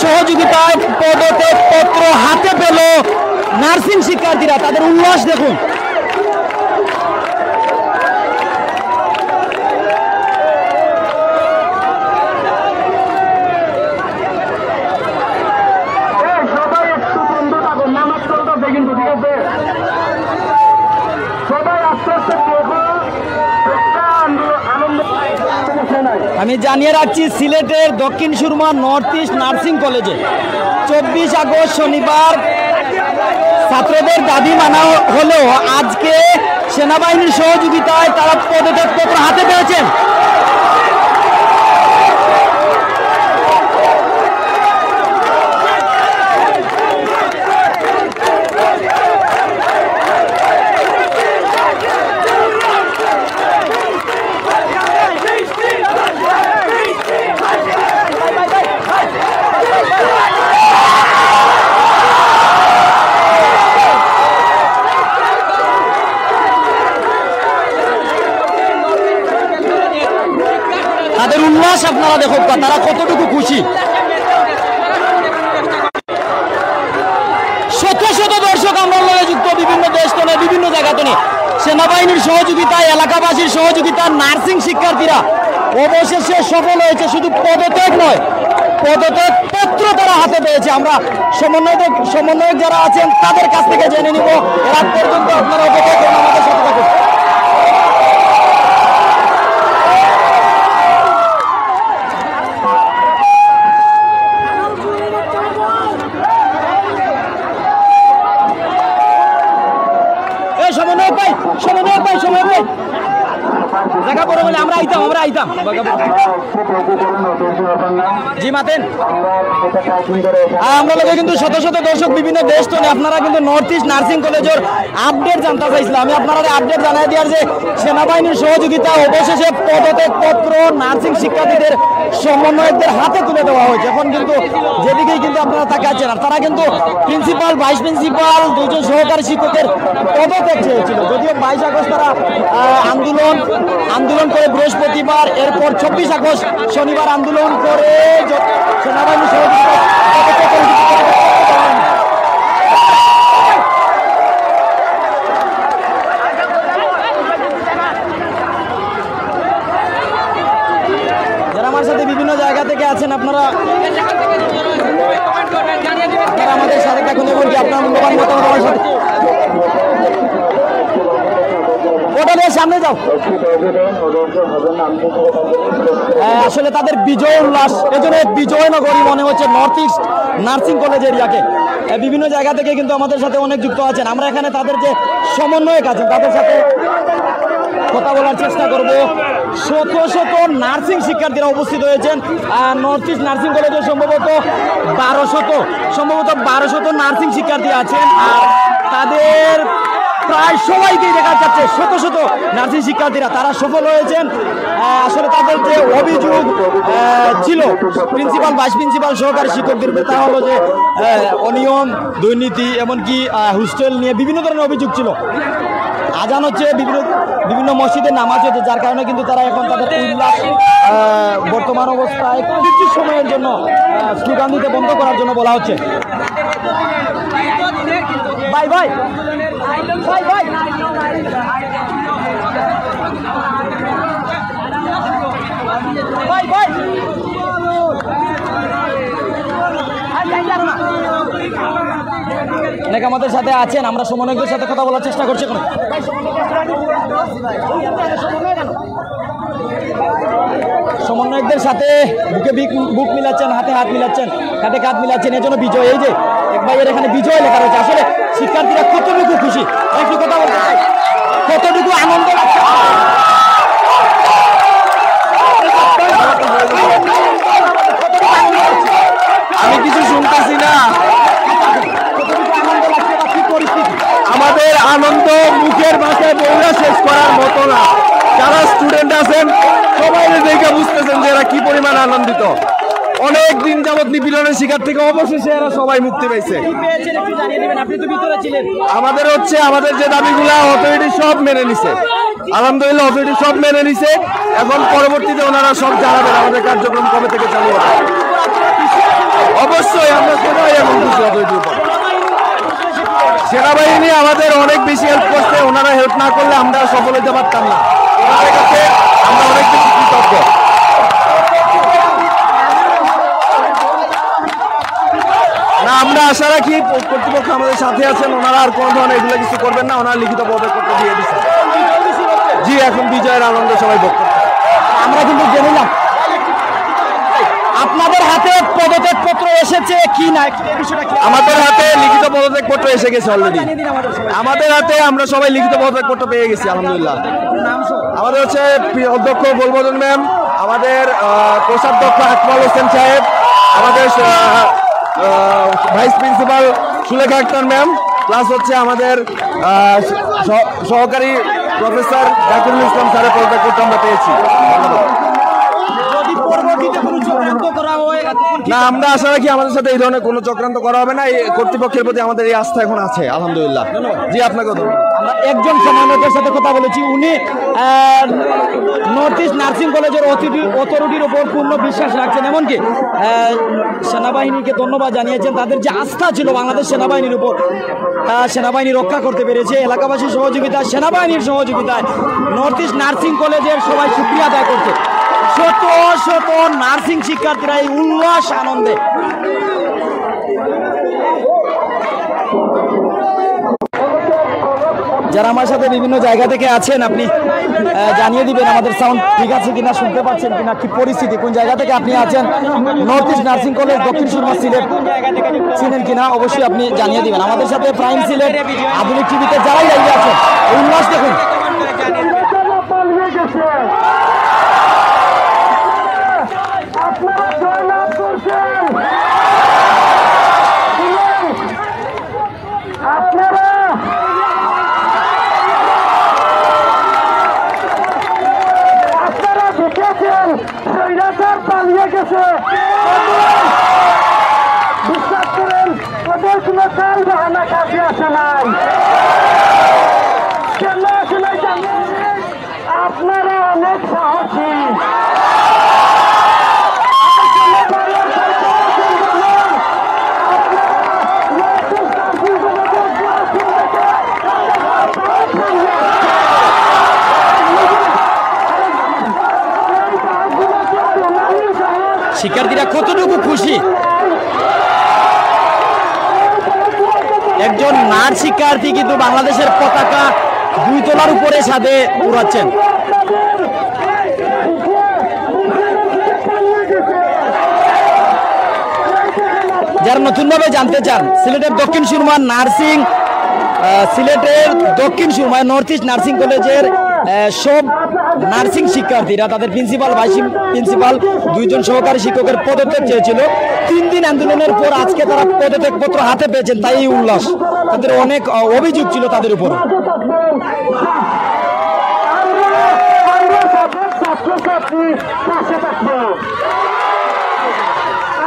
সহযোগিতায় পদত্যাগ পত্র হাতে পেল নার্সিং শিক্ষার্থীরা। তাদের উল্লাস দেখুন। আমি জানিয়ে রাখছি, সিলেটের Dakshin Surma north east nursing কলেজে 24 আগস্ট শনিবার ছাত্রদের দাবি মানা হলেও আজকে সেনাবাহিনীর সহযোগিতায় তারা পদত্যাগপত্র হাতে পেয়েছেন। তাদের উল্লাস আপনারা দেখুন, তারা কতটুকু খুশি। শত শত দর্শক আমরা যুক্ত বিভিন্ন দেশ তলে বিভিন্ন জায়গা তলে সেনাবাহিনীর সহযোগিতায়, এলাকাবাসীর সহযোগিতা, নার্সিং শিক্ষার্থীরা অবশেষে সফল হয়েছে। শুধু পদত্যাগ নয়, পদত্যাগ পত্র তারা হাতে পেয়েছে। আমরা সমন্বয়ক যারা আছেন তাদের কাছ থেকে জেনে নিব। এর পর্যন্ত আপনারা অপেক্ষা করুন, আমাদের সাথে থাকুন। দেখা পড়ে বলে আমরা আইতাম জি মাতেন। আমরা লোকে কিন্তু শত শত দর্শক বিভিন্ন দেশ তো আপনারা কিন্তু নর্থ ইস্ট নার্সিং কলেজের আপডেট জানতে চাইছিলাম। আমি আপনারা আপডেট জানাই দেওয়ার যে সেনাবাহিনীর সহযোগিতা অবশেষে পদত্যাগ পত্র নার্সিং শিক্ষার্থীদের সমন্বয়কদের হাতে তুলে দেওয়া হয়েছে। এখন কিন্তু যেদিকেই কিন্তু আপনারা তাকাচ্ছেন, আর তারা কিন্তু প্রিন্সিপাল, ভাইস প্রিন্সিপাল, দুজন সহকারী শিক্ষকের পদত্যাগ চেয়েছিল। যদিও 22 আগস্ট তারা আন্দোলন করে বৃহস্পতিবার, এরপর 24 আগস্ট শনিবার আন্দোলন করে সেনাবাহিনী সহযোগিতা। যারা আমার সাথে বিভিন্ন জায়গা থেকে আছেন আপনারা আমাদের সাথে থাকুন এবং কি আপনার মূল্যবান মতামত আমার সাথে সামনে যাও। আসলে তাদের বিজয় উল্লাস, এজন্য বিজয়নগরী মনে হচ্ছে নর্থ ইস্ট নার্সিং কলেজ এরিয়াকে। বিভিন্ন জায়গা থেকে কিন্তু আমাদের সাথে অনেক যুক্ত আছেন। আমরা এখানে তাদের যে সমন্বয়ক আছেন তাদের সাথে কথা বলার চেষ্টা করব। শত শত নার্সিং শিক্ষার্থীরা উপস্থিত হয়েছেন নর্থ ইস্ট নার্সিং কলেজে। সম্ভবত 1200 নার্সিং শিক্ষার্থী আছেন, আর তাদের প্রায় সবাইকেই দেখা যাচ্ছে শত শত নার্সিং শিক্ষার্থীরা তারা সফল হয়েছেন। আসলে তাদের যে অভিযোগ ছিল প্রিন্সিপাল, ভাইস প্রিন্সিপাল, সহকারী শিক্ষকদের, তা হলো যে অনিয়ম, দুর্নীতি, এমনকি হোস্টেল নিয়ে বিভিন্ন ধরনের অভিযোগ ছিল। আজান হচ্ছে, বিভিন্ন মসজিদে নামাজ হচ্ছে, যার কারণে কিন্তু তারা এখন তাদের উল্লাস বর্তমান অবস্থায় কিছু সময়ের জন্য স্লোগান দিতে বন্ধ করার জন্য বলা হচ্ছে। ভাই ভাই ভাই ভাই ভাই ভাই অনেক আমাদের সাথে আছেন, আমরা সমন্বয়কদের সাথে কথা বলার চেষ্টা করছি। সমন্বয়কদের সাথে বুকে বুক মিলাচ্ছেন, হাতে হাত মিলাচ্ছেন, কাঁধে কাঁধ মিলাচ্ছেন, এজন্য বিজয়। এই যে এক ভাইয়ের এখানে বিজয় লেখা রয়েছে। আসলে শিক্ষার্থীরা কতটুকু খুশি, একটু কথা বলতে চাই, কতটুকু আনন্দ লাগছে। আমি কিছু শুনতেছি না। আমাদের আনন্দ মুখের ভাষায় বলে শেষ করার মতো না। যারা স্টুডেন্ট আছেন সবাই দেখে বুঝতেছেন যে এরা কি পরিমাণ আনন্দিত। অনেক দিন যাবত নিপীড়নের শিকার থেকে অবশেষে এরা সবাই মুক্তি পেয়েছে। আমাদের হচ্ছে আমাদের যে দাবিগুলা অথরিটি সব মেনে নিছে, আলহামদুলিল্লাহ অথরিটি সব মেনে নিছে। এখন পরবর্তীতে ওনারা সব জানাবেন আমাদের কার্যক্রম কবে থেকে চালু হবে। অবশ্যই সেনাবাহিনী আমাদের অনেক বেশি হেল্প করছে, ওনারা হেল্প না করলে আমরা সফল হতে পারতাম না। ওনাদের কাছে আমরা অনেক বেশি কৃতজ্ঞ। না, আমরা আশা রাখি কর্তৃপক্ষ আমাদের সাথে আছেন, ওনারা আর কোনো ধরনের এগুলো কিছু করবেন না, ওনারা লিখিত পদত্যাগ করতে দিয়ে দিচ্ছেন। জি, এখন বিজয়ের আনন্দ সবাই ভোগ করছে। আমরা কিন্তু জেনে নিলাম আপনাদের হাতে পদত্যাগ পত্র এসেছে কি না, এই বিষয়টা কি? আমাদের হাতে লিখিত পদত্যাগ পত্র এসে গেছে অলরেডি। আমাদের হাতে আমরা সবাই লিখিত পদত্যাগ পত্র পেয়ে গেছি আলহামদুলিল্লাহ। আমাদের হচ্ছে অধ্যক্ষ বলবদন ম্যাম, আমাদের কোষাধ্যক্ষ আকমাল হোসেন সাহেব, আমাদের vice principal Sulekha Akter ma'am, plus হচ্ছে আমাদের সহকারী প্রফেসর জাকিরুল ইসলাম স্যারের পদত্যাগ পত্র আমরা পেয়েছি। না, আমরা আশা রাখি আমাদের সাথে এই ধরনের কোনো চক্রান্ত করা হবে না। এই কর্তৃপক্ষের প্রতি আমাদের এই আস্থা এখন আছে আলহামদুলিল্লাহ। জি, আপনাকে আমরা একজন সমন্বয়কের সাথে কথা বলেছি, উনি নর্থ ইস্ট নার্সিং কলেজের অথরিটির উপর পূর্ণ বিশ্বাস রাখছেন, এমনকি সেনাবাহিনীকে ধন্যবাদ জানিয়েছেন। তাদের যে আস্থা ছিল বাংলাদেশ সেনাবাহিনীর উপর, সেনাবাহিনী রক্ষা করতে পেরেছে। এলাকাবাসীর সহযোগিতায়, সেনাবাহিনীর সহযোগিতায় নর্থ ইস্ট নার্সিং কলেজের সবাই শুকরিয়া আদায় করছে। শত শত নার্সিং শিক্ষার্থীরা এই উল্লাস আনন্দে। যারা আমার সাথে বিভিন্ন জায়গা থেকে আছেন, আপনি জানিয়ে দিবেন আমাদের সাউন্ড ঠিক আছে কিনা, শুনতে পাচ্ছেন কিনা, কি পরিস্থিতি, কোন জায়গা থেকে আপনি আছেন। North east nursing college Dakshin Surma Sylhet চিনেন কিনা অবশ্যই আপনি জানিয়ে দিবেন। আমাদের সাথে প্রাইম সিলেট, আধুনিক টিভিতে যারাই লাইভে আছেন, এই উল্লাস দেখুন। বিশ্বাস করেন ওদের কোনো চাল বাহানা কাজে আসে নাই। কেন আসে নাই জানেন? আপনারা অনেক সাহসী। শিক্ষার্থীরা কতটুকু খুশি, একজন নার্স শিক্ষার্থী কিন্তু বাংলাদেশের পতাকা 2 তলার উপরে ছাদে উড়াচ্ছেন। যারা নতুনভাবে জানতে চান, সিলেটের দক্ষিণ সুরমা নার্সিং, সিলেটের দক্ষিণ সুরমায় নর্থ ইস্ট নার্সিং কলেজের সব নার্সিং শিক্ষার্থীরা তাদের প্রিন্সিপাল, ভাইস প্রিন্সিপাল, 2 জন সহকারী শিক্ষকের পদত্যাগ চেয়েছিল। 3 দিন আন্দোলনের পর আজকে তারা পদত্যাগ পত্র হাতে পেয়েছেন, তাই এই উল্লাস। তাদের অনেক অভিযোগ ছিল তাদের উপর।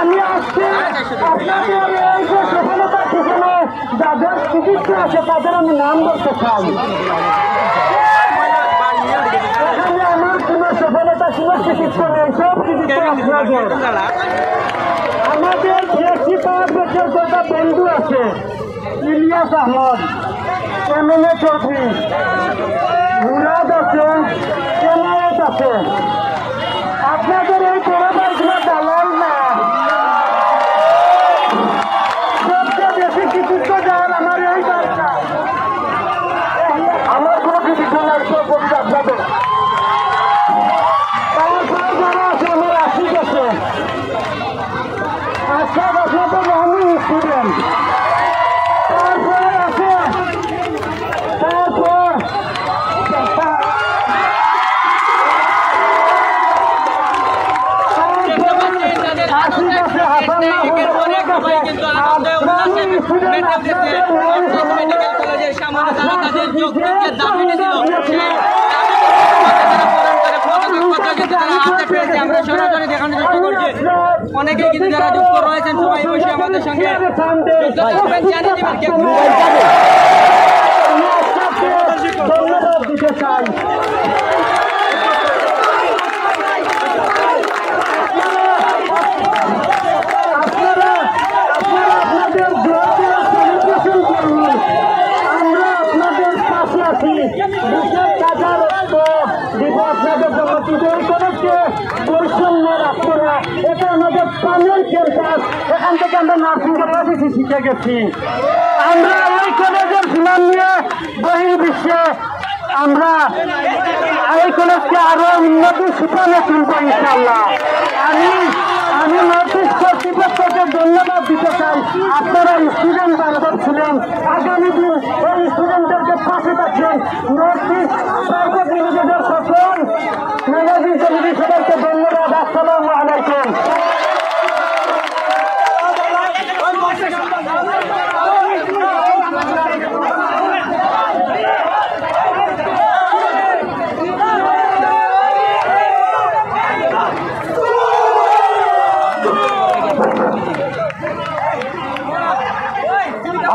আমি আজকে আপনাদের এই যে সফলতা সেখানে যাদের চিকিৎসা আছে তাদের আমি নাম বলতে চাই। এখানে আমার কোনো সফলতা ছিল চিকিৎসা নেই, সব চিকিৎসা আপনাদের। আমাদের 5 বছর কটা বন্ধু আছে, ইলিয়াস আহমদ, এমএলএ চৌধুরী, মুরাদ আছে, এনায়েত আছে। আপনাদের এই পরিবারগুলো দালাল না, সবচেয়ে বেশি কৃতিত্ব দেন আমার এই বার্তা। আমার কোনো কৃতিত্ব নাই, সব বলছি আপনাদের। তারপরে যারা আছে আমার আশিক আছে, আশাক আপনাদের আমি স্টুডেন্ট। তারপরে আছে, তারপর অনেকেই কিন্তু যারা যুক্ত রয়েছেন সবাই বসে আমাদের সঙ্গে ধন্যবাদ দিতে চাই। আপনারা আপনাদের সেলিব্রেশন করুন। ক্লাস, এখান থেকে আমরা নার্সিং এর এবিসি শিখে গেছি। আমরা ওই কলেজের সুনাম নিয়ে বহির্বিশ্বে আমরা এই কলেজকে আরো উন্নতি সুফলে তুলবো ইনশাআল্লাহ। আমি নর্থ ইস্ট কর্তৃপক্ষকে ধন্যবাদ দিতে চাই। আপনারা স্টুডেন্ট বান্ধব ছিলেন, আগামী দিন এই স্টুডেন্টদেরকে পাশে থাকছেন। নর্থ ইস্ট প্রাইভেট লিমিটেডের সকল ম্যানেজিং কমিটি সবাইকে ধন্যবাদ। আসসালামু আলাইকুম।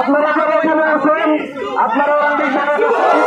আপনারা যারা এখানে আছেন, আপনারা অনেক